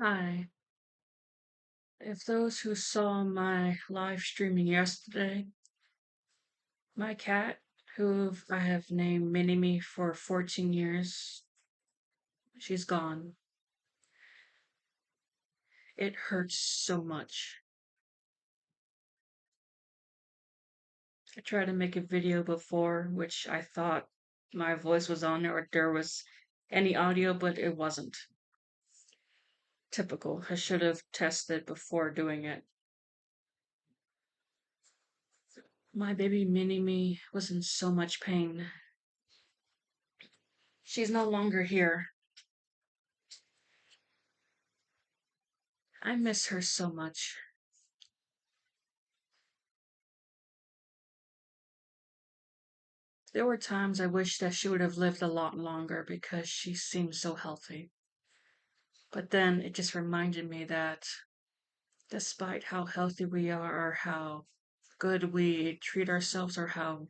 Hi. If those who saw my live streaming yesterday, my cat, who I have named Mini Me for 14 years, she's gone. It hurts so much. I tried to make a video before, which I thought my voice was on there or there was any audio, but it wasn't. Typical. I should have tested before doing it. My baby Mini Me was in so much pain. She's no longer here. I miss her so much. There were times I wished that she would have lived a lot longer because she seemed so healthy. But then it just reminded me that despite how healthy we are, or how good we treat ourselves, or how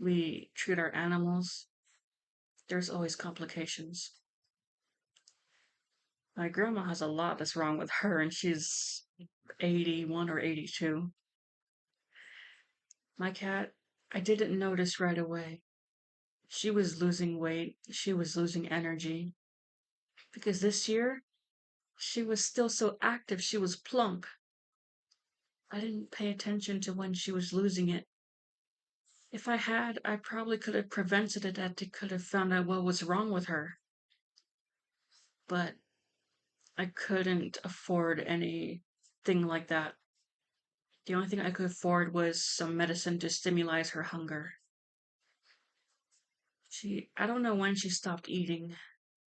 we treat our animals, there's always complications. My grandma has a lot that's wrong with her, and she's 81 or 82. My cat, I didn't notice right away. She was losing weight, she was losing energy, because this year she was still so active, she was plump. I didn't pay attention to when she was losing it. If I had, I probably could have prevented it, I could have found out what was wrong with her. But I couldn't afford anything like that. The only thing I could afford was some medicine to stimulate her hunger. I don't know when she stopped eating.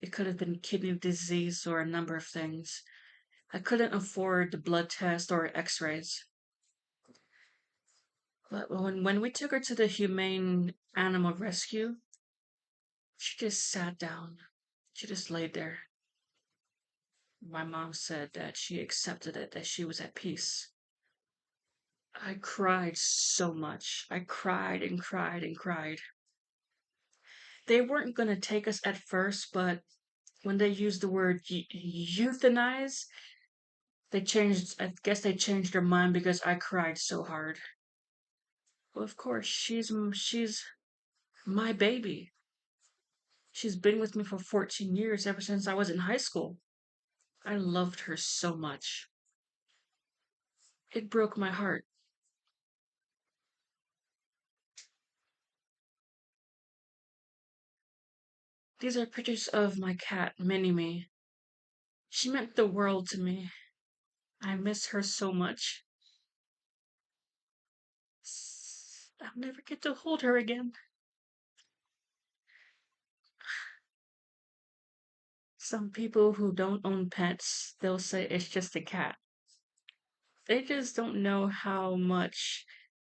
It could have been kidney disease or a number of things. I couldn't afford the blood test or x-rays. But when we took her to the humane animal rescue, she just sat down. She just laid there. My mom said that she accepted it, that she was at peace. I cried so much. I cried and cried and cried. They weren't going to take us at first, but when they used the word euthanize, I guess they changed their mind because I cried so hard. Well, of course, she's my baby. She's been with me for 14 years, ever since I was in high school. I loved her so much. It broke my heart. These are pictures of my cat, Minnie Me. She meant the world to me. I miss her so much. I'll never get to hold her again. Some people who don't own pets, they'll say it's just a cat. They just don't know how much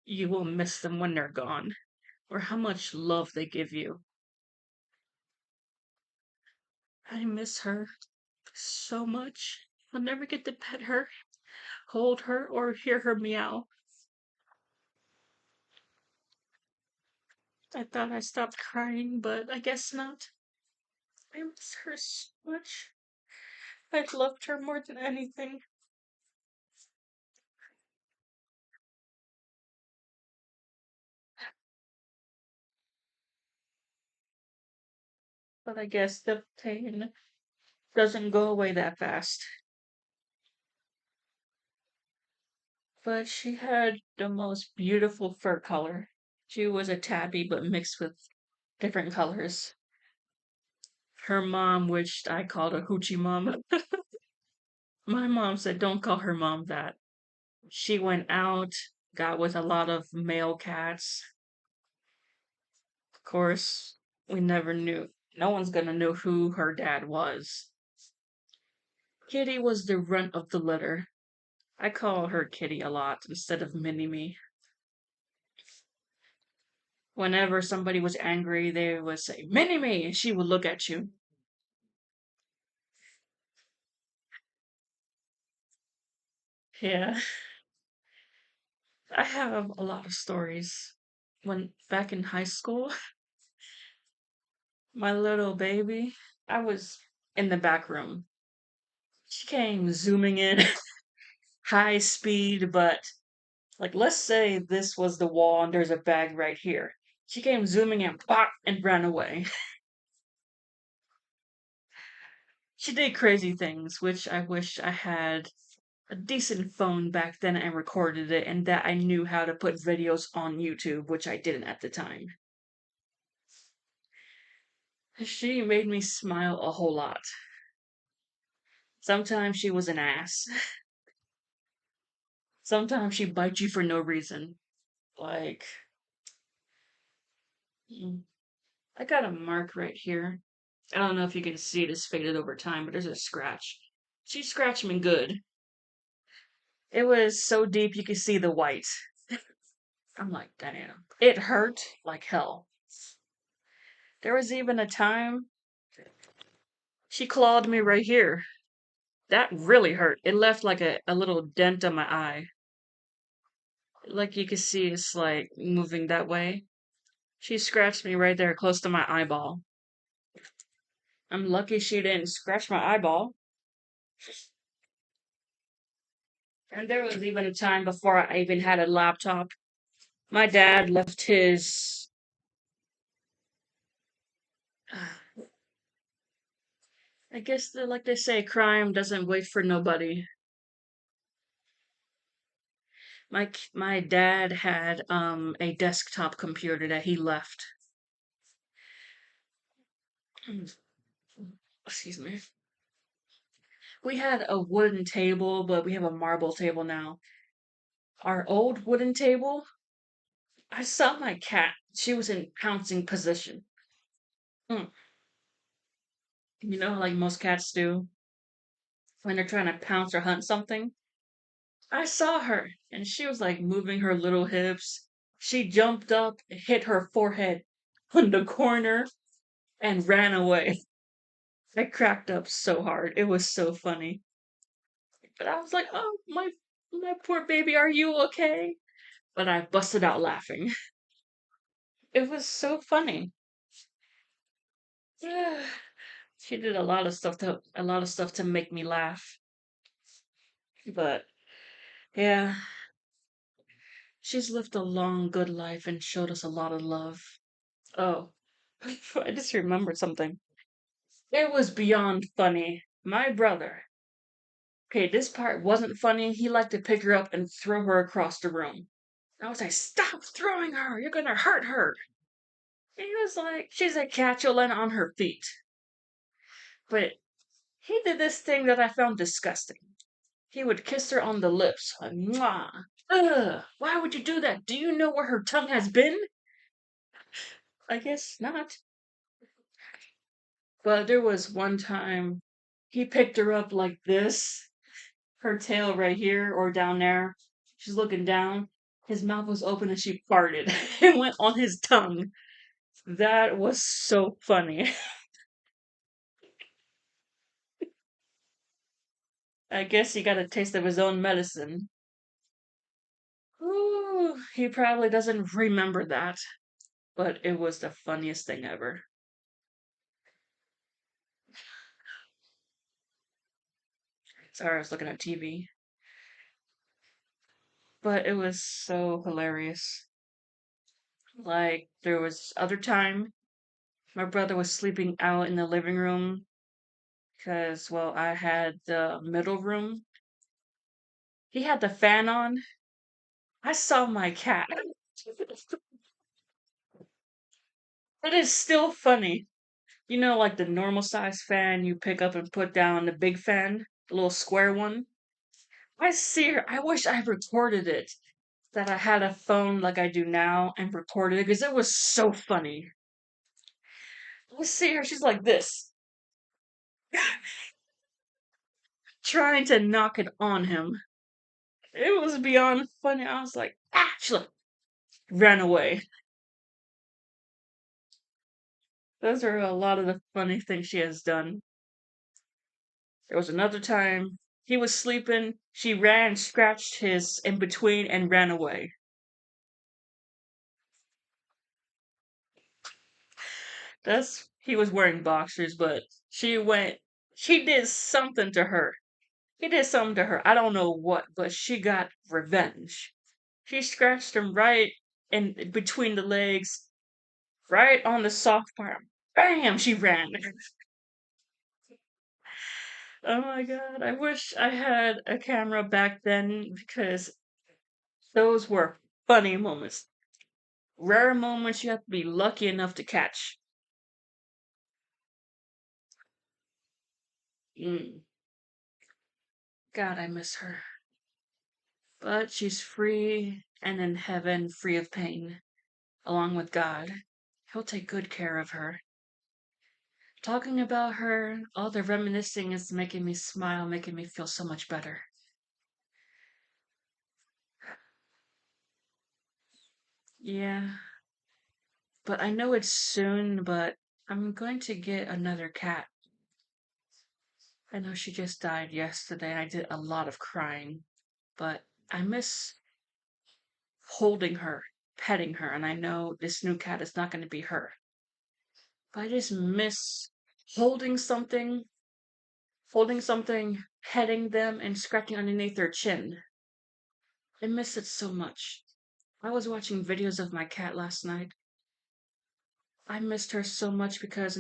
you will miss them when they're gone, or how much love they give you. I miss her so much. I'll never get to pet her, hold her, or hear her meow. I thought I stopped crying, but I guess not. I miss her so much. I loved her more than anything. But I guess the pain doesn't go away that fast. But she had the most beautiful fur color. She was a tabby, but mixed with different colors. Her mom, which I called a hoochie mom, my mom said, don't call her mom that. She went out, got with a lot of male cats. Of course, we never knew. No one's gonna know who her dad was. Kitty was the runt of the litter. I call her Kitty a lot instead of Mini Me. Whenever somebody was angry, they would say, Mini Me, and she would look at you. Yeah, I have a lot of stories. When back in high school, my little baby, I was in the back room. She came zooming in high speed, but like let's say this was the wall and there's a bag right here. She came zooming in, pop, and ran away. She did crazy things, which I wish I had a decent phone back then and recorded it, and that I knew how to put videos on YouTube, which I didn't at the time. She made me smile a whole lot. Sometimes she was an ass. Sometimes she bites you for no reason. Like, mm, I got a mark right here. I don't know if you can see it, it's faded over time, but there's a scratch. She scratched me good. It was so deep you could see the white. I'm like, damn. It hurt like hell. There was even a time she clawed me right here. That really hurt. It left like a little dent on my eye. Like you could see it's like moving that way. She scratched me right there close to my eyeball. I'm lucky she didn't scratch my eyeball. And there was even a time before I even had a laptop. My dad left his. I guess like they say, crime doesn't wait for nobody. My dad had a desktop computer that he left. Excuse me. We had a wooden table, but we have a marble table now. Our old wooden table, I saw my cat. She was in pouncing position. Mm. You know, like most cats do when they're trying to pounce or hunt something. I saw her, and she was like moving her little hips. She jumped up, hit her forehead on the corner, and ran away. I cracked up so hard. It was so funny. But I was like, "Oh, my poor baby, are you okay?" But I busted out laughing. It was so funny. She did a lot of stuff to make me laugh. But yeah, she's lived a long, good life and showed us a lot of love. Oh, I just remembered something. It was beyond funny. My brother. Okay, this part wasn't funny. He liked to pick her up and throw her across the room. I was like, "Stop throwing her! You're gonna hurt her." And he was like, "She's a cat. You'll land on her feet." But he did this thing that I found disgusting. He would kiss her on the lips. Like, mwah. Ugh, why would you do that? Do you know where her tongue has been? I guess not. But there was one time he picked her up like this, her tail right here or down there. She's looking down. His mouth was open and she farted. It went on his tongue. That was so funny. I guess he got a taste of his own medicine. Ooh, he probably doesn't remember that, but it was the funniest thing ever. Sorry, I was looking at TV. But it was so hilarious. Like, there was other time my brother was sleeping out in the living room because, well, I had the middle room. He had the fan on. I saw my cat. It is still funny. You know, like the normal size fan you pick up and put down, the big fan, the little square one. I see her. I wish I recorded it. That I had a phone like I do now and recorded it because it was so funny. I see her. She's like this, trying to knock it on him. It was beyond funny. I was like, ah! She like ran away. Those are a lot of the funny things she has done. There was another time he was sleeping. She ran, scratched his in between, and ran away. That's he was wearing boxers, but she went. She did something to her. He did something to her. I don't know what, but she got revenge. She scratched him right in between the legs, right on the soft part. Bam! She ran. Oh my god, I wish I had a camera back then because those were funny moments. Rare moments you have to be lucky enough to catch. Mm. God, I miss her. But she's free and in heaven, free of pain, along with God. He'll take good care of her. Talking about her, all the reminiscing is making me smile, making me feel so much better. Yeah, but I know it's soon, but I'm going to get another cat. I know she just died yesterday and I did a lot of crying, but I miss holding her, petting her, and I know this new cat is not going to be her. But I just miss holding something, holding something, petting them, and scratching underneath their chin. I miss it so much. I was watching videos of my cat last night. I missed her so much because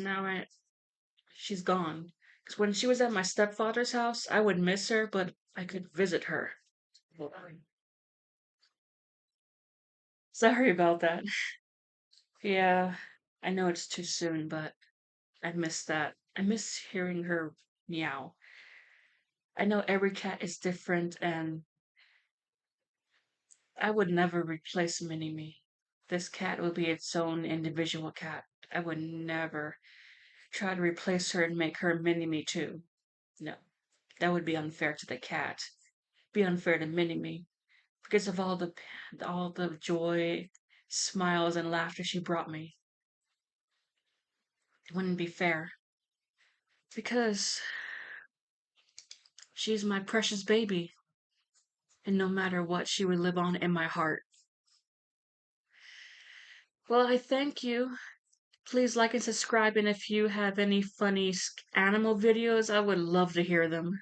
she's gone. Because when she was at my stepfather's house, I would miss her, but I could visit her. Sorry about that. Yeah, I know it's too soon, but I miss that. I miss hearing her meow. I know every cat is different, and I would never replace Mini Me. This cat will be its own individual cat. I would never try to replace her and make her Mini Me too. No, that would be unfair to the cat. Be unfair to Mini Me because of all the joy, smiles, and laughter she brought me. It wouldn't be fair because she's my precious baby, and no matter what, she would live on in my heart. Well, I thank you. Please like and subscribe, and if you have any funny animal videos, I would love to hear them.